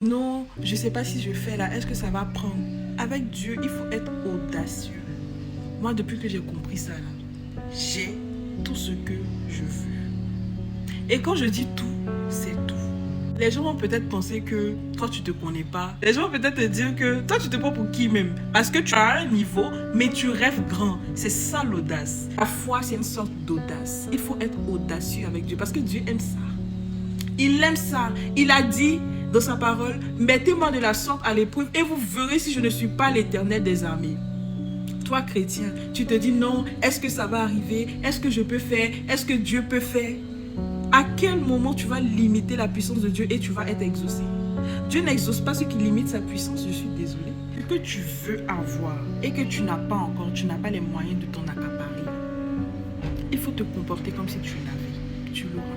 Non, je ne sais pas si je fais là, est-ce que ça va prendre? Avec Dieu, il faut être audacieux. Moi, depuis que j'ai compris ça là, j'ai tout ce que je veux. Et quand je dis tout, c'est tout. Les gens vont peut-être penser que toi, tu ne te connais pas. Les gens vont peut-être te dire que toi, tu te prends pour qui même? Parce que tu as un niveau, mais tu rêves grand. C'est ça l'audace. La foi, c'est une sorte d'audace. Il faut être audacieux avec Dieu parce que Dieu aime ça. Il aime ça. Il a dit dans sa parole, mettez-moi de la sorte à l'épreuve et vous verrez si je ne suis pas l'Éternel des armées. Toi, chrétien, tu te dis non, est-ce que ça va arriver? Est-ce que je peux faire? Est-ce que Dieu peut faire? À quel moment tu vas limiter la puissance de Dieu et tu vas être exaucé? Dieu n'exauce pas ceux qui limitent sa puissance, je suis désolée. Ce que tu veux avoir et que tu n'as pas encore, tu n'as pas les moyens de t'en accaparer. Il faut te comporter comme si tu l'avais. Tu l'auras.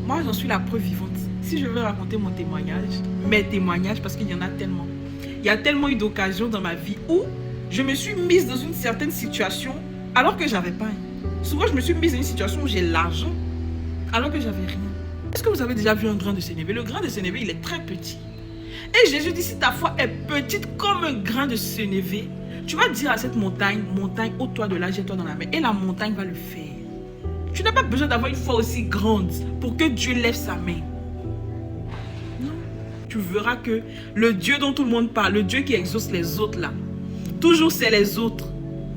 Moi, j'en suis la preuve vivante. Si je veux raconter mon témoignage, mes témoignages, parce qu'il y en a tellement. Il y a tellement eu d'occasions dans ma vie où je me suis mise dans une certaine situation alors que j'avais pas. Souvent, je me suis mise dans une situation où j'ai l'argent alors que j'avais rien. Est-ce que vous avez déjà vu un grain de sénévé? Le grain de sénévé, il est très petit. Et Jésus dit, si ta foi est petite comme un grain de sénévé, tu vas dire à cette montagne, montagne, ôte-toi de là, jette-toi dans la mer. Et la montagne va le faire. Tu n'as pas besoin d'avoir une foi aussi grande pour que Dieu lève sa main. Non. Tu verras que le Dieu dont tout le monde parle, le Dieu qui exauce les autres là, toujours c'est les autres.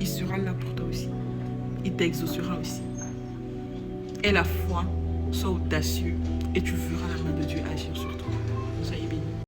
Il sera là pour toi aussi. Il t'exaucera aussi. Et la foi, sois audacieux et tu verras la main de Dieu agir sur toi.